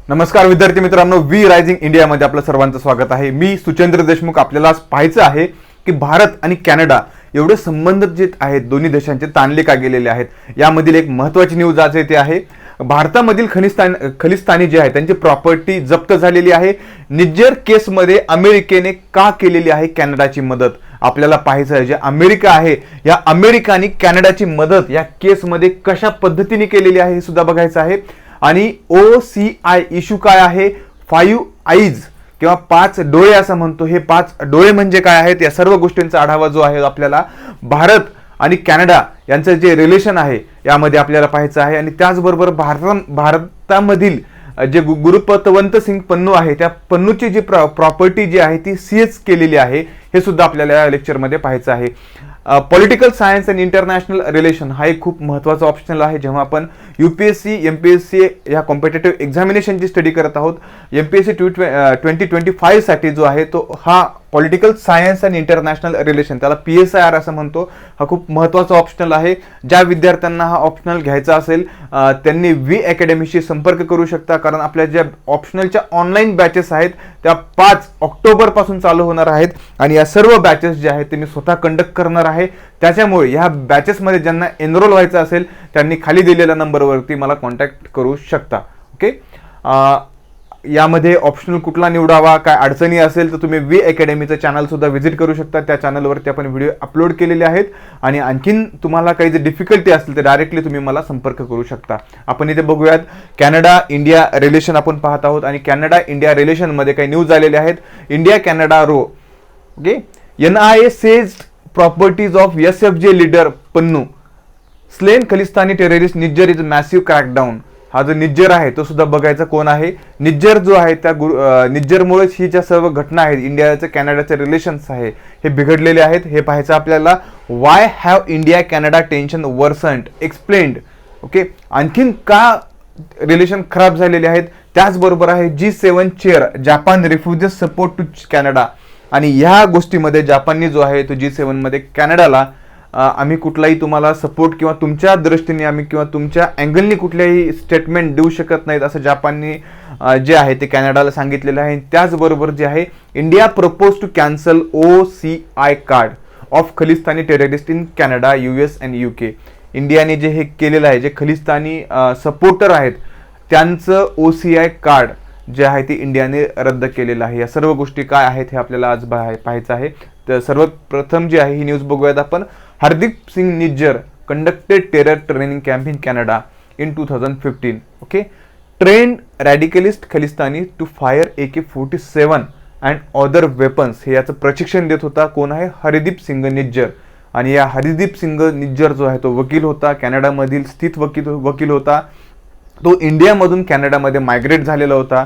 नमस्कार विद्यार्थी मित्रांनो, वी रायझिंग इंडियामध्ये आपलं सर्वांचं स्वागत आहे। मी सुचेंद्र देशमुख। आपल्याला आज पाहायचं आहे की भारत आणि कॅनडा एवढे संबंध जे आहेत दोन्ही देशांचे ताणले का गेलेले आहेत। यामधील एक महत्त्वाची न्यूज आज येते आहे, भारतामधील खलिस्तानी जे आहे त्यांची प्रॉपर्टी जप्त झालेली आहे। निज्जर केसमध्ये अमेरिकेने का केलेली आहे कॅनडाची मदत, आपल्याला पाहायचं आहे। जे अमेरिका आहे या अमेरिकाने कॅनडाची मदत या केसमध्ये कशा पद्धतीने केलेली आहे हे सुद्धा बघायचं आहे। आणि OCI इश्यू काय आहे, 5 आईज किंवा 5 डोळे असं म्हणतो, हे 5 डोळे म्हणजे काय आहेत या सर्व गोष्टींचा आढावा जो आहे आपल्याला भारत आणि कॅनडा यांचं जे रिलेशन आहे यामध्ये आपल्याला पाहायचं आहे। आणि त्याचबरोबर भारतामधील जे गुरुपतवंत सिंग पन्नू आहे त्या पन्नूची जी प्रॉपर्टी जी आहे ती सीज केलेली आहे हे सुद्धा आपल्याला या लेक्चरमध्ये पाहायचं आहे। Political science and international relation हा एक खूप महत्त्वाचा ऑप्शनल आहे। जेव्हा आपण UPSC MPSC या कॉम्पिटेटिव्ह एक्झामिनेशनची स्टडी करत आहोत, MPSC 2025 साठी जो आहे तो हा political science and international relation, त्याला PSIR असं म्हणतो, हा खूप महत्त्वाचा ऑप्शनल आहे। ज्या विद्यार्थ्यांना हा ऑप्शनल घ्यायचा असेल त्यांनी वी अकॅडमीशी संपर्क करू शकता, कारण आपल्या ज्या ऑप्शनलच्या ऑनलाईन बॅचेस आहेत त्या 5 ऑक्टोबर पासून चालू होणार आहेत आणि या सर्व बॅचेस जे आहेत ते मी स्वतः कंडक्ट करणार आहे। त्याच्यामुळे ह्या बॅचेसमध्ये ज्यांना एनरोल व्हायचं असेल त्यांनी खाली दिलेल्या नंबरवरती मला कॉन्टॅक्ट करू शकता। ओके, यामध्ये ऑप्शनल कुठला निवडावा, काय अडचणी असेल तर तुम्ही वी अकॅडमीचं चॅनल सुद्धा व्हिजिट करू शकता। त्या चॅनलवरती आपण व्हिडिओ अपलोड केलेले आहेत आणि आणखीन तुम्हाला काही जर डिफिकल्टी असेल तर डायरेक्टली तुम्ही मला संपर्क करू शकता। आपण इथे बघूयात, कॅनडा इंडिया रिलेशन आपण पाहत आहोत आणि कॅनडा इंडिया रिलेशनमध्ये काही न्यूज आलेले आहेत। India Canada row, okay, NIA says properties of SFJ leader Pannun slain Khalistani terrorist Nijjar is massive crackdown. हा जो निज्जर आहे तो सुद्धा बघायचा कोण आहे। निज्जर जो आहे त्या निज्जरमुळेच ही ज्या सर्व घटना आहेत, इंडियाचे कॅनडाचे रिलेशन्स आहे हे बिघडलेले आहेत हे पाहायचं आपल्याला। Why have India Canada tension worsened explained, okay, आणखीन का रिलेशन खराब झालेले आहेत। त्याचबरोबर आहे G7 chair Japan refuses support to Canada, आणि ह्या गोष्टीमध्ये जापानने जो आहे तो G7 मध्ये कॅनडाला आम्ही कुठलाही तुम्हाला सपोर्ट किंवा तुमच्या दृष्टीने आम्ही किंवा तुमच्या अँगलनी कुठल्याही स्टेटमेंट देऊ शकत नाहीत असं जापानने जे आहे ते कॅनडाला सांगितलेलं आहे। त्याचबरोबर जे आहे India propose to cancel OCI card of Khalistani terrorist in Canada, US and UK। इंडियाने जे हे केलेलं आहे, जे खलिस्तानी सपोर्टर आहेत त्यांचं OCI कार्ड जे आहे ते इंडियाने रद्द केलेलं आहे। या सर्व गोष्टी काय आहेत हे आपल्याला आज पाहायचं आहे। तर सर्वप्रथम जी आहे ही न्यूज बघूयात आपण। Hardeep Singh Nijjar conducted terror training camp in Canada in 2015, okay, trained radicalist Khalistani to fire AK-47 and other weapons. हे याचं प्रशिक्षण देत होता कोण आहे, हरदीप सिंग निज्जर। आणि या हरदीप सिंग निज्जर जो आहे तो वकील होता, कॅनडामधील स्थित वकील होता। तो इंडियामधून कॅनडामध्ये मायग्रेट झालेला होता,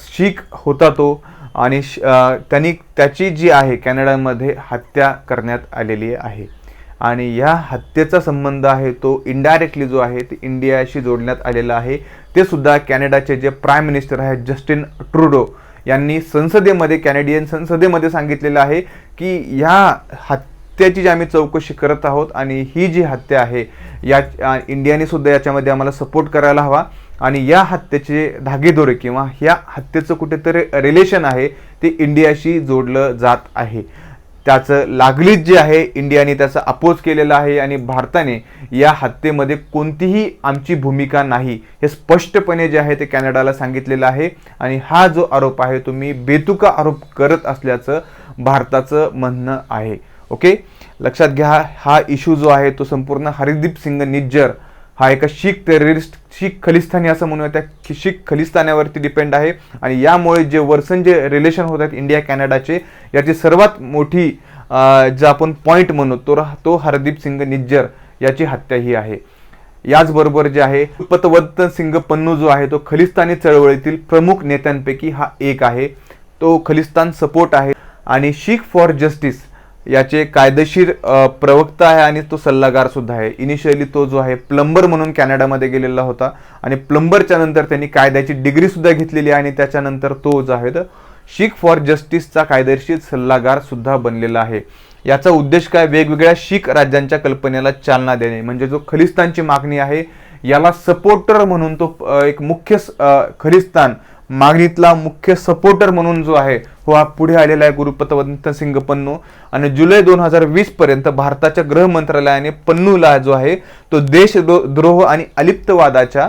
शीख होता तो, आणि त्यांनी त्याची जी आहे कॅनडामध्ये हत्या करण्यात आलेली आहे। आणि या हत्येचा संबंध आहे तो इनडायरेक्टली जो आहे ते इंडियाशी जोडण्यात आलेला आहे। ते सुद्धा कॅनडाचे जे प्राईम मिनिस्टर आहेत जस्टिन ट्रुडो यांनी संसदेमध्ये, कॅनेडियन संसदेमध्ये सांगितलेलं आहे की ह्या हत्येची जी आम्ही चौकशी करत आहोत आणि ही जी हत्या आहे या इंडियाने सुद्धा याच्यामध्ये आम्हाला सपोर्ट करायला हवा, आणि या हत्येचे धागेदोरे किंवा ह्या हत्येचं कुठेतरी रिलेशन आहे ते इंडियाशी जोडलं जात आहे। त्याचं लागलीच जे आहे इंडियाने त्याचा अपोज केलेला आहे आणि भारताने या हत्येमध्ये कोणतीही आमची भूमिका नाही हे स्पष्टपणे जे आहे ते कॅनडाला सांगितलेलं आहे। आणि हा जो आरोप आहे तो मी बेतुका आरोप करत असल्याचं भारताचं म्हणणं आहे। ओके, लक्षात घ्या, हा इश्यू जो आहे तो संपूर्ण हरदीप सिंग निज्जर हा एका शीख टेररिस्ट, शीख खलिस्तानी असं म्हणूया, त्या शीख खलिस्तानावरती डिपेंड आहे। आणि यामुळे जे वर्सन जे रिलेशन होत आहेत इंडिया कॅनडाचे याची सर्वात मोठी जो आपण पॉईंट म्हणू तो हरदीप सिंग निज्जर याची हत्या ही आहे। याचबरोबर जे आहे गुरुपतवंत सिंग पन्नू जो आहे तो खलिस्तानी चळवळीतील प्रमुख नेत्यांपैकी हा एक आहे। तो खलिस्तान सपोर्ट आहे आणि शीख फॉर जस्टिस याचे कायदेशीर प्रवक्ता आहे आणि तो सल्लागार सुद्धा आहे। इनिशियली तो जो आहे प्लंबर म्हणून कॅनडामध्ये गेलेला होता आणि प्लंबरच्या नंतर त्यांनी कायद्याची डिग्री सुद्धा घेतलेली आहे आणि त्याच्यानंतर तो जो आहे शीख फॉर जस्टिसचा कायदेशीर सल्लागार सुद्धा बनलेला आहे। याचा उद्देश काय, वेगवेगळ्या शीख राज्यांच्या कल्पनेला चालना देणे, म्हणजे जो खलिस्तानची मागणी आहे याला सपोर्टर म्हणून तो एक मुख्य खलिस्तान मागणीतला मुख्य सपोर्टर म्हणून जो आहे हा पुढे आलेला आहे गुरुपतवंत सिंग पन्नू. आणि जुलै 2020 पर्यंत भारताच्या गृह मंत्रालयाने पन्नूला जो आहे तो देशद्रोह आणि अलिप्तवादाच्या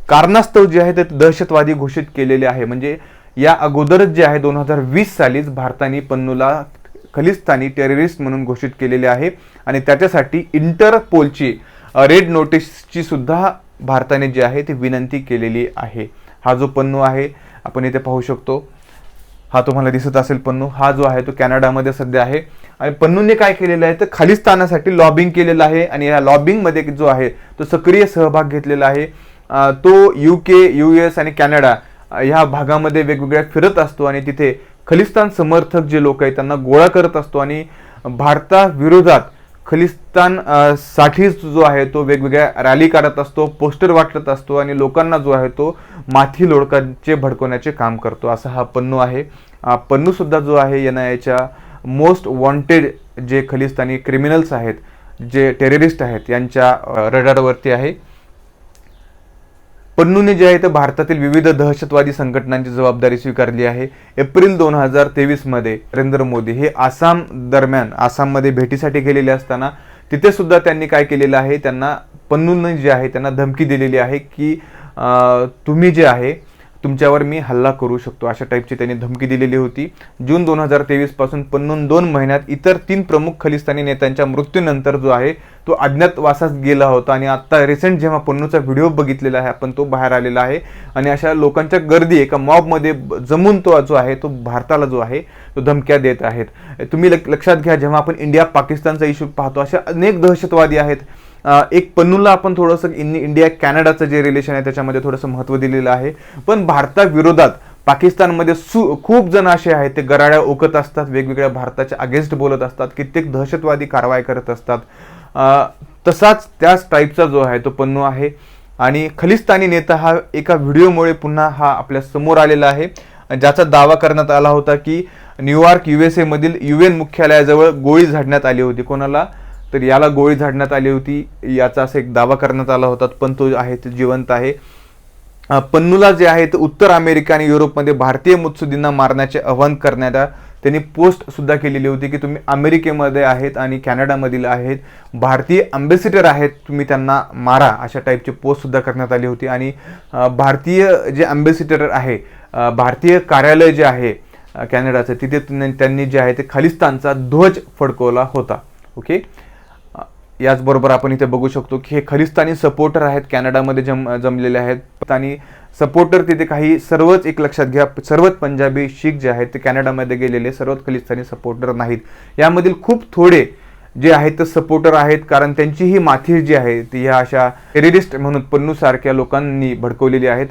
कारणास्तव जे आहे ते दहशतवादी घोषित केलेले आहे. म्हणजे या अगोदरच जे आहे 2020 सालीच भारताने पन्नूला खलिस्तानी टेररिस्ट म्हणून घोषित केलेले आहे आणि त्याच्यासाठी इंटरपोलची रेड नोटीसची सुद्धा भारताने जे आहे ती विनंती केलेली आहे. हा जो पन्नू आहे आपण इथे पाहू शकतो, हा तुम्हाला दिसत असेल पन्नू, हा जो आहे तो कॅनडामध्ये सध्या आहे. आणि पन्नूने काय केलेलं आहे तर खालिस्तानासाठी लॉबिंग केलेलं आहे आणि या लॉबिंगमध्ये जो आहे तो सक्रिय सहभाग घेतलेला आहे. तो UK, US आणि कॅनडा ह्या भागामध्ये वेगवेगळ्या फिरत असतो आणि तिथे खलिस्तान समर्थक जे लोक आहेत त्यांना गोळा करत असतो आणि भारताविरोधात खलिस्तान साठी जो आहे तो वेगवेगळ्या रॅली काढत असतो, पोस्टर वाटत असतो आणि लोकांना जो आहे तो माथी लोकांचे भडकवण्याचे काम करतो. असा हा पन्नू आहे. पन्नू सुद्धा जो आहे NIAच्या मोस्ट वॉन्टेड जे खलिस्तानी क्रिमिनल्स आहेत, जे टेररिस्ट आहेत, यांच्या रडारवरती आहे. पन्नूने जे आहे ते भारतातील विविध दहशतवादी संघटनांची जबाबदारी स्वीकारली आहे. एप्रिल 2023 मध्ये नरेंद्र मोदी हे आसाममध्ये भेटीसाठी गेलेले असताना तिथे सुद्धा त्यांनी काय केलेलं आहे, त्यांना पन्नूने जे आहे त्यांना धमकी दिलेली आहे की तुम्ही जे आहे तुमच्यावर मी हल्ला करू शकतो, अशा टाईपची त्यांनी धमकी दिलेली होती. जून 2023 पासून पन्नून 2 महिन्यात इतर 3 प्रमुख खलिस्तानी नेत्यांच्या मृत्यूनंतर जो आहे तो अज्ञातवासात गेला होता आणि आता रिसेंट जेव्हा पन्नूचा व्हिडिओ बघितलेला आहे आपण तो बाहेर आलेला आहे आणि अशा लोकांच्या गर्दी एका मॉबमध्ये जमून तो जो आहे तो भारताला जो आहे तो धमक्या देत आहेत. तुम्ही लक्षात घ्या, जेव्हा आपण इंडिया पाकिस्तानचा इश्यू पाहतो अशा अनेक दहशतवादी आहेत. एक पन्नूला आपण थोडंसं इंडिया कॅनडाचं जे रिलेशन आहे त्याच्यामध्ये थोडंसं महत्त्व दिलेलं आहे, पण भारताविरोधात पाकिस्तानमध्ये खूप जण असे आहेत ते गराड्या ओकत असतात, वेगवेगळ्या भारताच्या अगेन्स्ट बोलत असतात, कित्येक दहशतवादी कारवाई करत असतात. तसाच त्याच टाईपचा जो आहे तो पन्नू आहे आणि खलिस्तानी नेता हा एका व्हिडिओमुळे पुन्हा हा आपल्या समोर आलेला आहे, ज्याचा दावा करण्यात आला होता की न्यूयॉर्क USA मधील UN मुख्यालयाजवळ गोळी झाडण्यात आली होती. कोणाला तर याला गोळी झाडण्यात आली होती याचा असा एक दावा करण्यात आला होता, पण तो आहे ते जिवंत आहे. पन्नूला जे आहे ते उत्तर अमेरिका आणि युरोपमध्ये भारतीय मुत्सुद्दींना मारण्याचे आवाहन करण्यात त्यांनी पोस्ट सुद्धा केलेली होती की तुम्ही अमेरिकेमध्ये आहेत आणि कॅनडामधील आहेत, भारतीय अँबॅसिडर आहेत, तुम्ही त्यांना मारा, अशा टाईपची पोस्ट सुद्धा करण्यात आली होती. आणि भारतीय जे अँबॅसिडर आहे, भारतीय कार्यालय जे आहे कॅनडाचं, तिथे त्यांनी जे आहे ते खालिस्तानचा ध्वज फडकवला होता. ओके, याचबरोबर आपण इथे बघू शकतो की हे खलिस्तानी सपोर्टर आहेत, कॅनडामध्ये जमलेले आहेत आणि सपोर्टर तिथे काही सर्वच एक लक्षात घ्या, सर्वच पंजाबी शीख जे आहेत ते कॅनडामध्ये गेलेले सर्वच खलिस्तानी सपोर्टर नाहीत. यामधील खूप थोडे जे आहेत ते सपोर्टर आहेत, कारण त्यांची ही माथी जी आहे ती ह्या अशा टेररिस्ट म्हणून पन्नू सारख्या लोकांनी भडकवलेली आहेत.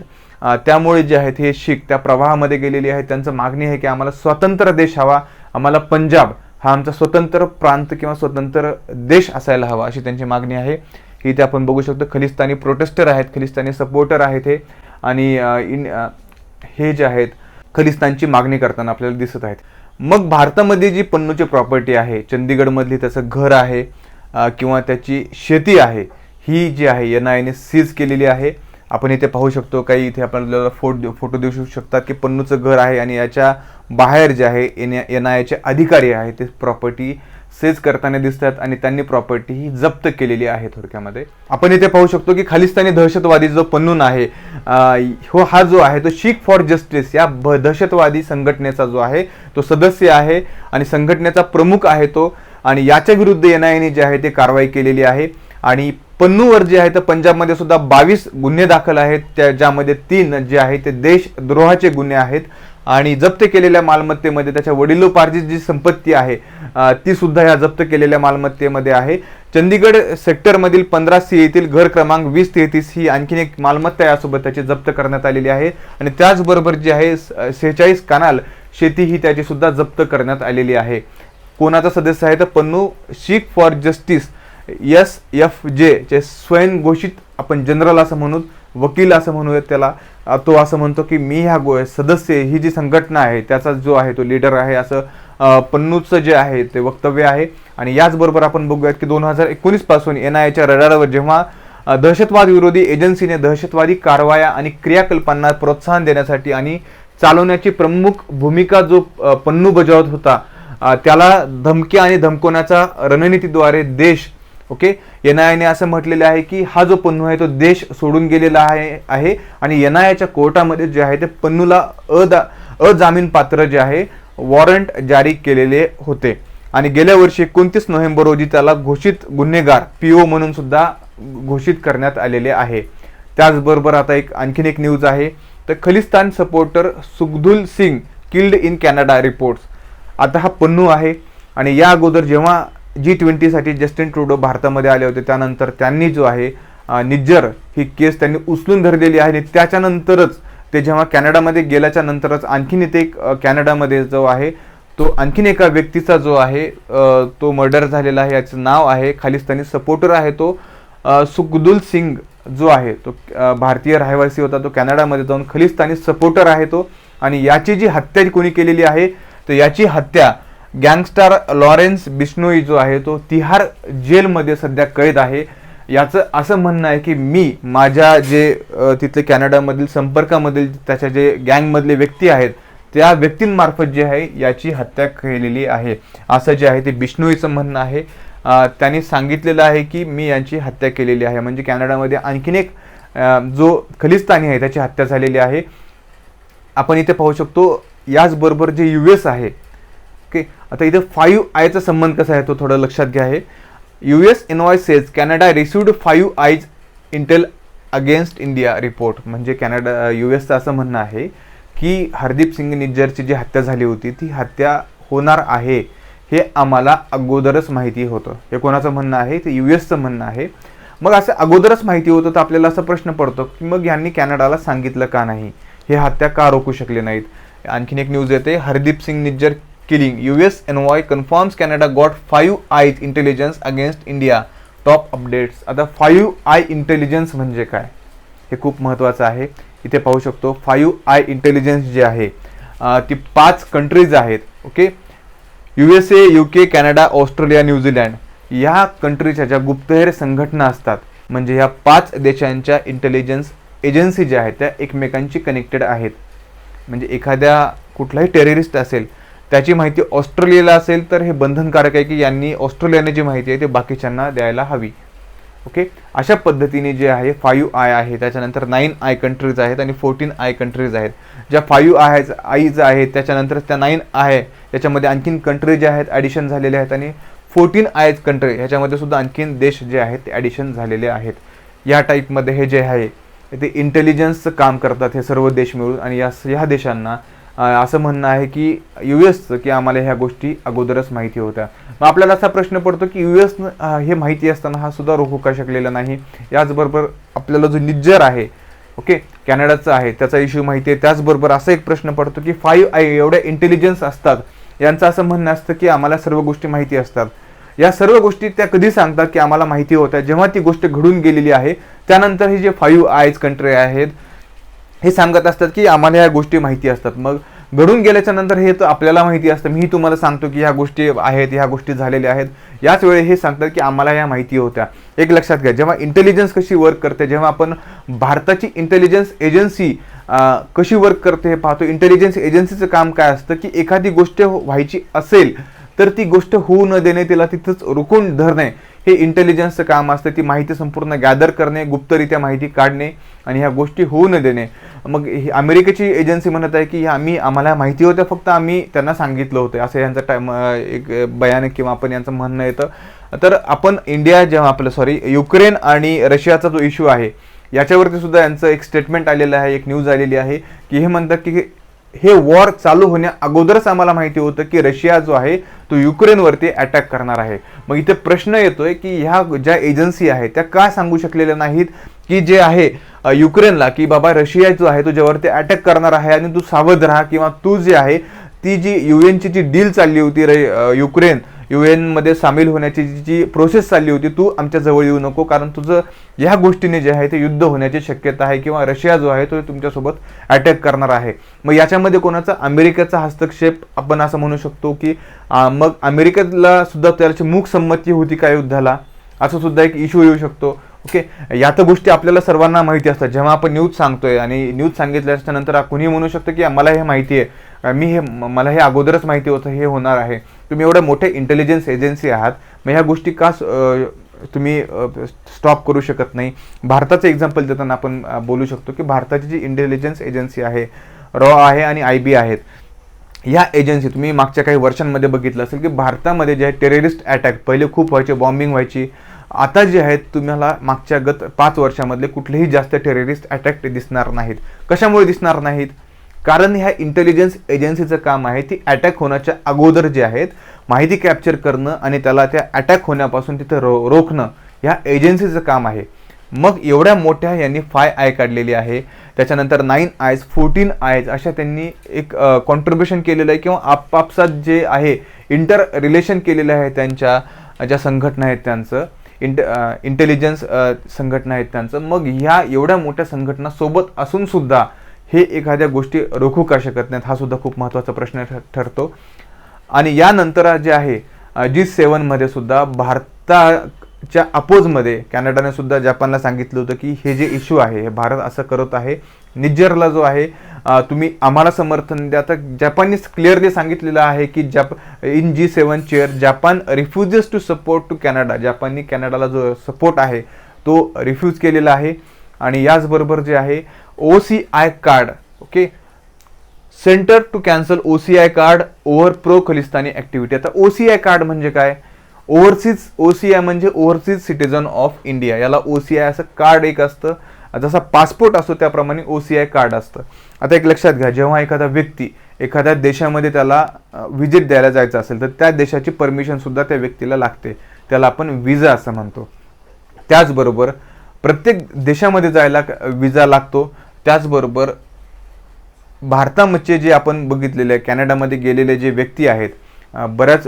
त्यामुळे जे आहेत हे शीख त्या प्रवाहामध्ये गेलेले आहेत. त्यांचं मागणी आहे की आम्हाला स्वतंत्र देश हवा, आम्हाला पंजाब हा आमचा स्वतंत्र प्रांत किंवा स्वतंत्र देश असायला हवा, अशी त्यांची मागणी आहे. ही ते आपण बघू शकतो. खलिस्तानी प्रोटेस्टर आहेत, खलिस्तानी सपोर्टर आहेत हे, आणि हे जे आहेत खलिस्तानची मागणी करताना आपल्याला दिसत आहेत. मग भारतामध्ये जी पन्नूची प्रॉपर्टी आहे, चंदीगडमधली त्याचं घर आहे किंवा त्याची शेती आहे, ही जी आहे NIAने सीज केलेली आहे. आपण इथे पाहू शकतो, काही इथे आपल्याला फोटो देऊ शकतात की पन्नूचं घर आहे आणि याच्या बाहेर जे आहे NIAचे अधिकारी आहेत ते प्रॉपर्टी सीज करताना दिसतात आणि त्यांनी प्रॉपर्टी ही जप्त केलेली आहे. थोडक्यामध्ये आपण इथे पाहू शकतो की खालिस्तानी दहशतवादी जो पन्नून आहे हा जो आहे तो शीख फॉर जस्टिस या दहशतवादी संघटनेचा जो आहे तो सदस्य आहे आणि संघटनेचा प्रमुख आहे तो, आणि याच्या विरुद्ध NIAने जे आहे ते कारवाई केलेली आहे. आणि पन्नूवर जे आहे तर पंजाबमध्ये सुद्धा 22 गुन्हे दाखल आहेत, ज्यामध्ये 3 जे आहे ते देशद्रोहाचे गुन्हे आहेत. आणि जप्त केलेल्या मालमत्तेमध्ये त्याच्या वडिलोपार्जित जी संपत्ती आहे ती सुद्धा या जप्त केलेल्या मालमत्तेमध्ये आहे. चंदीगड सेक्टरमधील 15C येथील घर क्रमांक 2033 ही आणखीन एक मालमत्ता यासोबत त्याची जप्त करण्यात आलेली आहे. आणि त्याचबरोबर जी आहे 46 कनाल शेती ही त्याची सुद्धा जप्त करण्यात आलेली आहे. कोणाचा सदस्य आहे तर पन्नू शीख फॉर जस्टिस SFJ चे स्वयंघोषित आपण जनरल असं म्हणू, वकील असं म्हणूयात त्याला. तो असं म्हणतो की मी ह्या सदस्य ही जी संघटना आहे त्याचा जो आहे तो लीडर आहे, असं पन्नूचं जे आहे ते वक्तव्य आहे. आणि याचबरोबर आपण बघूयात की 2019 पासून NIAच्या रडारवर जेव्हा दहशतवाद विरोधी एजन्सीने दहशतवादी कारवाया आणि क्रियाकल्पांना प्रोत्साहन देण्यासाठी आणि चालवण्याची प्रमुख भूमिका जो पन्नू बजावत होता, त्याला धमकी आणि धमकवण्याचा रणनीतीद्वारे देश NIA असं म्हटलेलं आहे की हा जो पन्नू आहे तो देश सोडून गेलेला आहे आणि NIAच्या कोर्टामध्ये जे आहे ते पन्नूला अजामीन पात्र जे आहे वॉरंट जारी केलेले होते आणि गेल्या वर्षी 29 नोव्हेंबर रोजी त्याला घोषित गुन्हेगार PO म्हणून सुद्धा घोषित करण्यात आलेले आहे. त्याचबरोबर आता आणखीन एक न्यूज आहे, तर Khalistan supporter Sukhdul Singh killed in Canada reports. आता हा पन्नू आहे आणि या अगोदर जेव्हा G20 साठी जस्टिन ट्रुडो भारतामध्ये आले होते त्यानंतर त्यांनी जो आहे निज्जर ही केस त्यांनी उचलून धरलेली आहे आणि त्याच्यानंतरच ते जेव्हा कॅनडामध्ये गेल्याच्या नंतरच आणखीन इथे कॅनडामध्ये जो आहे तो आणखीन एका व्यक्तीचा जो आहे तो मर्डर झालेला आहे. याचं नाव आहे, खालिस्तानी सपोर्टर आहे तो सुखदुल सिंग जो आहे तो भारतीय रहिवासी होता, तो कॅनडामध्ये जाऊन खलिस्तानी सपोर्टर आहे तो. आणि याची जी हत्या कोणी केलेली आहे तर याची हत्या गँगस्टर लॉरेन्स बिश्नोई जो आहे तो तिहार जेलमध्ये सध्या कैद आहे. याचं असं म्हणणं आहे की मी माझ्या जे तिथले कॅनडामधील संपर्कामधील त्याच्या जे गँगमधले व्यक्ती आहेत त्या व्यक्तींमार्फत जे आहे याची हत्या केलेली आहे, असं जे आहे ते बिश्नोईचं म्हणणं आहे. त्यांनी सांगितलेलं आहे की मी यांची हत्या केलेली आहे. म्हणजे कॅनडामध्ये आणखीन एक जो खलिस्तानी आहे त्याची हत्या झालेली आहे. आपण इथे पाहू शकतो. याचबरोबर जे US आहे आता इथे 5I संबंध कसा आहे तो थोडं लक्षात घ्या. आहे US Envoy says Canada received 5I intel against India report. म्हणजे USचं असं म्हणणं आहे की हरदीप सिंग निज्जरची जी हत्या झाली होती ती हत्या होणार आहे हे आम्हाला अगोदरच माहिती होतं. हे कोणाचं म्हणणं आहे, ते USचं म्हणणं आहे. मग असं अगोदरच माहिती होतं तर आपल्याला असा प्रश्न पडतो की मग यांनी कॅनडाला सांगितलं का नाही, हे हत्या का रोखू शकले नाहीत. आणखीन एक न्यूज येते, Hardeep Singh Nijjar killing. US envoy confirms Canada got 5I intelligence against India. Top updates. आता 5I इंटेलिजन्स म्हणजे काय हे खूप महत्त्वाचं आहे. इथे पाहू शकतो 5I इंटेलिजन्स जे आहे ती 5 कंट्रीज आहेत. USA, UK, Canada, Australia, New Zealand या कंट्रीच्या ज्या गुप्तहेर संघटना असतात म्हणजे ह्या 5 देशांच्या इंटेलिजन्स एजन्सी ज्या आहेत त्या एकमेकांची कनेक्टेड आहेत. म्हणजे एखाद्या कुठलाही टेररिस्ट असेल त्याची माहिती ऑस्ट्रेलियाला असेल तर हे बंधनकारक आहे की यांनी ऑस्ट्रेलियाने जी माहिती आहे ते बाकीच्यांना द्यायला हवी. अशा पद्धतीने जे आहे 5I आहे. त्याच्यानंतर 9I कंट्रीज आहेत आणि 14I कंट्रीज आहेत. ज्या 5I's आहेत त्याच्यानंतर त्या 9I आहे त्याच्यामध्ये आणखीन कंट्री जे आहेत ॲडिशन झालेले आहेत आणि 14I कंट्री ह्याच्यामध्ये सुद्धा आणखीन देश जे आहेत ते ॲडिशन झालेले आहेत. या टाईपमध्ये हे जे आहे ते इंटेलिजन्सचं काम करतात हे सर्व देश मिळून. आणि ह्या देशांना असं म्हणणं आहे की USचं की आम्हाला ह्या गोष्टी अगोदरच माहिती होत्या. मग आपल्याला असा प्रश्न पडतो की US हे माहिती असताना हा सुद्धा रोखू का शकलेला नाही. याचबरोबर आपल्याला जो निज्जर आहे कॅनडाचा आहे त्याचा इश्यू माहिती आहे. त्याचबरोबर असा एक प्रश्न पडतो की 5I एवढ्या इंटेलिजन्स असतात, यांचं असं म्हणणं असतं की आम्हाला सर्व गोष्टी माहिती असतात. या सर्व गोष्टी त्या कधी सांगतात की आम्हाला माहिती होत्या, जेव्हा ती गोष्ट घडून गेलेली आहे त्यानंतर हे जे 5I's कंट्री आहेत हे सांगत असतात की आम्हाला ह्या गोष्टी माहिती असतात. मग घडून गेल्याच्या नंतर हे तर आपल्याला माहिती असतं, मी तुम्हाला सांगतो की ह्या गोष्टी आहेत, ह्या गोष्टी झालेल्या आहेत, याच वेळी हे सांगतात की आम्हाला ह्या माहिती होत्या. एक लक्षात घ्या, जेव्हा इंटेलिजन्स कशी वर्क करते, जेव्हा आपण भारताची इंटेलिजन्स एजन्सी कशी वर्क करते हे पाहतो. इंटेलिजन्स एजन्सीचं काम काय असतं की एखादी गोष्ट व्हायची असेल तर ती गोष्ट होऊ न देणे, तिला तिथंच रोखून धरणे हे इंटेलिजन्सचं काम असतं. ती माहिती संपूर्ण गॅदर करणे, गुप्तरित्या माहिती काढणे आणि ह्या गोष्टी होऊ न देणे. मग ही अमेरिकेची एजन्सी म्हणत आहे की आम्हाला माहिती होत्या, फक्त आम्ही त्यांना सांगितलं होतं, असं यांचं एक बयान किंवा आपण यांचं म्हणणं येतं. तर आपण इंडिया जेव्हा युक्रेन आणि रशियाचा जो इश्यू आहे याच्यावरती सुद्धा यांचं एक स्टेटमेंट आलेलं आहे, एक न्यूज आलेली आहे की हे म्हणतात की हे वॉर चालू होण्या अगोदरच आम्हाला माहिती होतं की रशिया जो आहे तो युक्रेनवरती अटॅक करणार आहे. मग इथे प्रश्न येतोय की ह्या ज्या एजन्सी आहेत त्या का सांगू शकलेल्या नाहीत की जे आहे युक्रेनला की बाबा रशिया जो आहे तो ज्यावरती अटॅक करणार आहे आणि तू सावध राहा, किंवा तू जे आहे ती जी UN ची जी डील चालली होती युक्रेन UN मध्ये सामील होण्याची जी प्रोसेस चालली होती, तू आमच्या जवळ येऊ नको, कारण तुझं ह्या गोष्टीने जे आहे ते युद्ध होण्याची शक्यता आहे किंवा रशिया जो आहे तो तुमच्यासोबत अटॅक करणार आहे. मग याच्यामध्ये कोणाचा अमेरिकेचा हस्तक्षेप आपण असं म्हणू शकतो की मग अमेरिकेला सुद्धा त्याची मूक संमती होती का युद्धाला, असं सुद्धा एक इश्यू येऊ शकतो. ओके, या तर गोष्टी आपल्याला सर्वांना माहिती असतात. जेव्हा आपण न्यूज सांगतोय आणि न्यूज सांगितल्याच्या नंतर कुणी म्हणू शकतं की मला हे माहिती आहे, मला हे अगोदरच माहिती होतं हे होणार आहे. तुम्ही एवढ्या मोठे इंटेलिजन्स एजन्सी आहात, मग ह्या गोष्टी का तुम्ही स्टॉप करू शकत नाही? भारताचं एक्झाम्पल देताना आपण बोलू शकतो की भारताची जी इंटेलिजन्स एजन्सी आहे, रॉ आहे आणि IB आहेत, ह्या एजन्सी तुम्ही मागच्या काही वर्षांमध्ये बघितलं असेल की भारतामध्ये जे आहे टेररिस्ट अटॅक पहिले खूप व्हायचे, बॉम्बिंग व्हायची. आता जे आहेत तुम्हाला मागच्या 5 वर्षामधले कुठलेही जास्त टेररिस्ट अटॅक दिसणार नाहीत. कशामुळे दिसणार नाहीत? कारण ह्या इंटेलिजन्स एजन्सीचं काम आहे ती अटॅक होण्याच्या अगोदर जे आहेत माहिती कॅप्चर करणं आणि त्याला त्या अटॅक होण्यापासून तिथं रोखणं, ह्या एजन्सीचं काम आहे. मग एवढ्या मोठ्या यांनी 5 आय काढलेली आहे, त्याच्यानंतर 9 आयज 14 आयज अशा त्यांनी एक कॉन्ट्रीब्युशन केलेलं आहे किंवा आपापसात जे आहे इंटर रिलेशन केलेलं आहे. त्यांच्या ज्या संघटना आहेत त्यांचं इंटेलिजन्स संघटना आहेत त्यांचं. मग ह्या एवढ्या मोठ्या संघटना सोबत असून सुद्धा हे एखाद्या गोष्टी रोखू का शकत नाहीत? हा सुद्धा खूप महत्त्वाचा प्रश्न ठरतो. आणि यानंतर जे आहे G7 मध्ये सुद्धा भारताच्या अपोजमध्ये कॅनडाने सुद्धा जपानला सांगितलं होतं की हे जे इश्यू आहे हे भारत असं करत आहे, निजरला जो आहे तुम्ही आम्हाला समर्थन द्या. तर जपानने क्लिअरली सांगितलेलं आहे की in G7 chair Japan refuses to support to Canada. जपानने कॅनडाला जो सपोर्ट आहे तो रिफ्यूज केलेला आहे. आणि याचबरोबर जे आहे OCI card, okay, centre to cancel OCI card over pro Khalistani activity. आता OCI कार्ड म्हणजे काय? OCI म्हणजे ओव्हरसीज सिटीजन ऑफ इंडिया. याला OCI असं कार्ड एक असतं, जसा पासपोर्ट असतो त्याप्रमाणे OCI कार्ड असतं. आता एक लक्षात घ्या, जेव्हा एखादा व्यक्ती एखाद्या देशामध्ये त्याला व्हिजिट द्यायला जायचं असेल तर त्या देशाची परमिशन सुद्धा त्या व्यक्तीला लागते, त्याला आपण विजा असं म्हणतो. त्याचबरोबर प्रत्येक देशामध्ये जायला विजा लागतो. त्याचबरोबर भारतामध्ये जे आपण बघितलेले कॅनडामध्ये गेलेले जे व्यक्ती आहेत, बऱ्याच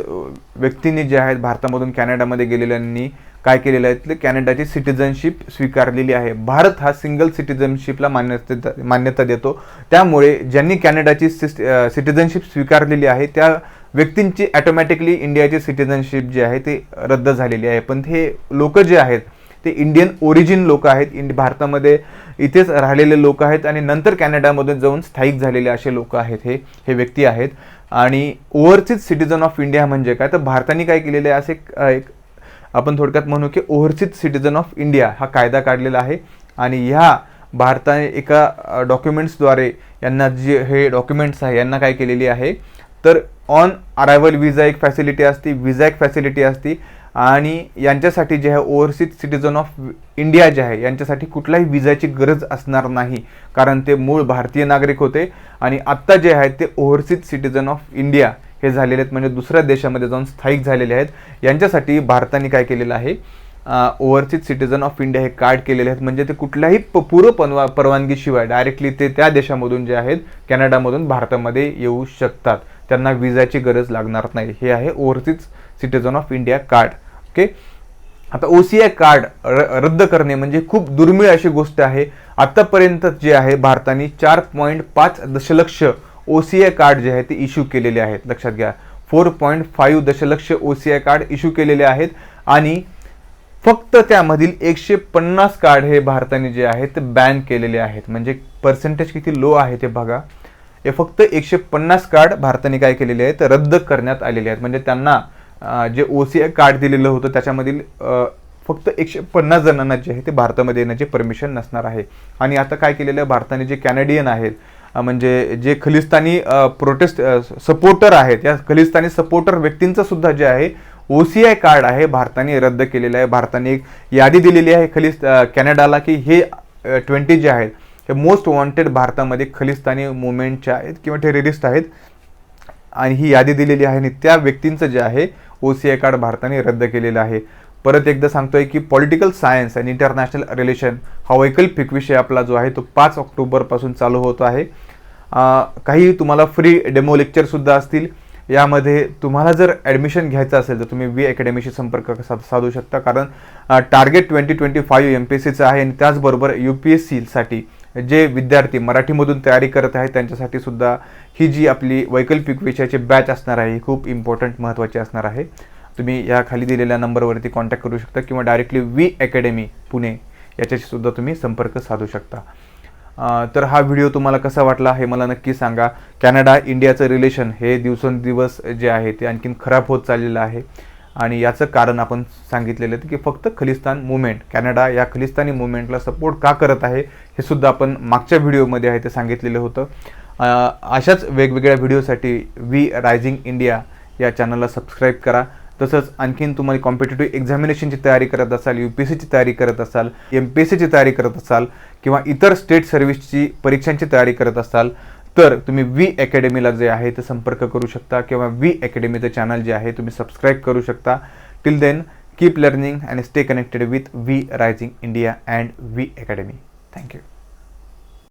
व्यक्तींनी जे आहेत भारतामधून कॅनडामध्ये गेलेल्यांनी काय केलेलं आहे, कॅनडाची सिटिझनशिप स्वीकारलेली आहे. भारत हा सिंगल सिटिझनशिपला मान्यता देतो. त्यामुळे ज्यांनी कॅनडाची सिटिझनशिप स्वीकारलेली आहे त्या व्यक्तींची ऑटोमॅटिकली इंडियाची सिटिझनशिप जी आहे ते रद्द झालेली आहे. पण हे लोक जे आहेत ते इंडियन ओरिजिन लोक आहेत, भारतामध्ये इथेच राहिलेले लोक आहेत आणि नंतर कॅनडामध्ये जाऊन स्थायिक झालेले असे लोक आहेत, हे व्यक्ती आहेत. आणि ओव्हरसीज सिटीजन ऑफ इंडिया म्हणजे काय, तर भारताने काय केलेलं आहे, असे एक आपण थोडक्यात म्हणू की ओव्हरसीज सिटीजन ऑफ इंडिया हा कायदा काढलेला आहे. आणि ह्या भारताने एका डॉक्युमेंट्सद्वारे यांना जे हे डॉक्युमेंट्स आहे यांना काय केलेली आहे, तर ऑन अरायव्हल विजा एक फॅसिलिटी असते, विजा एक फॅसिलिटी असते. आणि यांच्यासाठी जे आहे ओव्हरसीज सिटीजन ऑफ इंडिया जे आहे यांच्यासाठी कुठल्याही विजाची गरज असणार नाही, कारण ते मूळ भारतीय नागरिक होते. आणि आत्ता जे आहेत ते ओव्हरसीज सिटीजन ऑफ इंडिया हे झालेले आहेत, म्हणजे दुसऱ्या देशामध्ये जाऊन स्थायिक झालेले आहेत. यांच्यासाठी भारताने काय केलेलं आहे, ओव्हरसीज सिटीजन ऑफ इंडिया हे कार्ड केलेले आहेत. म्हणजे ते कुठल्याही पूर्व परवानगीशिवाय डायरेक्टली ते त्या देशामधून जे आहेत कॅनडामधून भारतामध्ये येऊ शकतात, त्यांना विजाची गरज लागणार नाही. हे आहे overseas citizen of India card. Okay, आता OCI कार्ड रद्द करणे म्हणजे खूप दुर्मिळ अशी गोष्ट आहे. आतापर्यंत जे आहे भारताने 4.5 दशलक्ष OCI कार्ड जे आहे ते इश्यू केलेले आहेत. लक्षात घ्या, 4.5 दशलक्ष OCI कार्ड इश्यू केलेले आहेत. आणि फक्त त्यामधील 150 कार्ड हे भारताने जे आहे ते बॅन केलेले आहेत. म्हणजे पर्सेंटेज किती लो आहे ते बघा. हे फक्त 150 कार्ड भारताने काय केलेले आहेत, रद्द करण्यात आलेले आहेत. म्हणजे त्यांना जे OCI कार्ड दिलेलं होतं त्याच्यामधील फक्त 150 जणांना जे आहे ते भारतामध्ये येण्याची परमिशन नसणार आहे. आणि आता काय केलेलं आहे भारताने, जे कॅनेडियन आहेत म्हणजे जे खलिस्तानी प्रोटेस्ट सपोर्टर आहेत, या खलिस्तानी सपोर्टर व्यक्तींचं सुद्धा जे आहे OCI कार्ड आहे भारताने रद्द केलेलं आहे. भारताने एक यादी दिलेली आहे कॅनडाला की हे 20 जे आहेत हे मोस्ट वॉन्टेड भारतामध्ये खलिस्तानी मुवमेंटचे आहेत किंवा टेररिस्ट आहेत. आणि ही यादी दिलेली आहे आणि त्या व्यक्तींचं जे आहे OCI कार्ड भारताने रद्द केलेलं आहे. परत एकदा सांगतोय की पॉलिटिकल सायन्स आणि इंटरनॅशनल रिलेशन हा वैकल्पिक विषय आपला जो आहे तो 5 ऑक्टोबरपासून चालू होत आहे. काही तुम्हाला फ्री डेमो लेक्चर सुद्धा असतील. यामध्ये तुम्हाला जर ॲडमिशन घ्यायचं असेल तर तुम्ही वी अकॅडमीशी संपर्क साधू शकता, कारण टार्गेट 2025 MPSCचं आहे. आणि त्याचबरोबर UPSCसाठी जे विद्यार्थी मराठीमधून तयारी करत आहेत त्यांच्यासाठी सुद्धा ही जी आपली वैकल्पिक विषयाची बॅच असणार आहे ही खूप इम्पॉर्टंट महत्त्वाची असणार आहे. तुम्ही या खाली दिलेल्या नंबरवरती कॉन्टॅक्ट करू शकता किंवा डायरेक्टली वी अकॅडमी पुणे याच्याशी सुद्धा तुम्ही संपर्क साधू शकता. तर हा व्हिडिओ तुम्हाला कसा वाटला हे मला नक्की सांगा. कॅनडा इंडियाचं रिलेशन हे दिवसेंदिवस जे आहे ते आणखीन खराब होत चाललेलं आहे आणि याचं कारण आपण सांगितलेलं आहे की फक्त खलिस्तान मुवमेंट, कॅनडा या खलिस्तानी मुवमेंटला सपोर्ट का करत आहे हे सुद्धा आपण मागच्या व्हिडिओमध्ये आहे ते सांगितलेलं होतं. अशाच वेगवेगळ्या व्हिडिओसाठी वी रायझिंग इंडिया या चॅनलला सबस्क्राईब करा. तसंच आणखीन तुम्हाला कॉम्पिटेटिव्ह एक्झामिनेशनची तयारी करत असाल, UPSCची तयारी करत असाल, MPSCची तयारी करत असाल किंवा इतर स्टेट सर्व्हिसची परीक्षांची तयारी करत असाल तर तुम्ही वी अकॅडमीला जे आहे ते संपर्क करू शकता किंवा वी अकॅडमीचं चॅनल जे आहे तुम्ही सबस्क्राईब करू शकता. Till then keep learning and stay connected with we rising India and we academy. Thank you.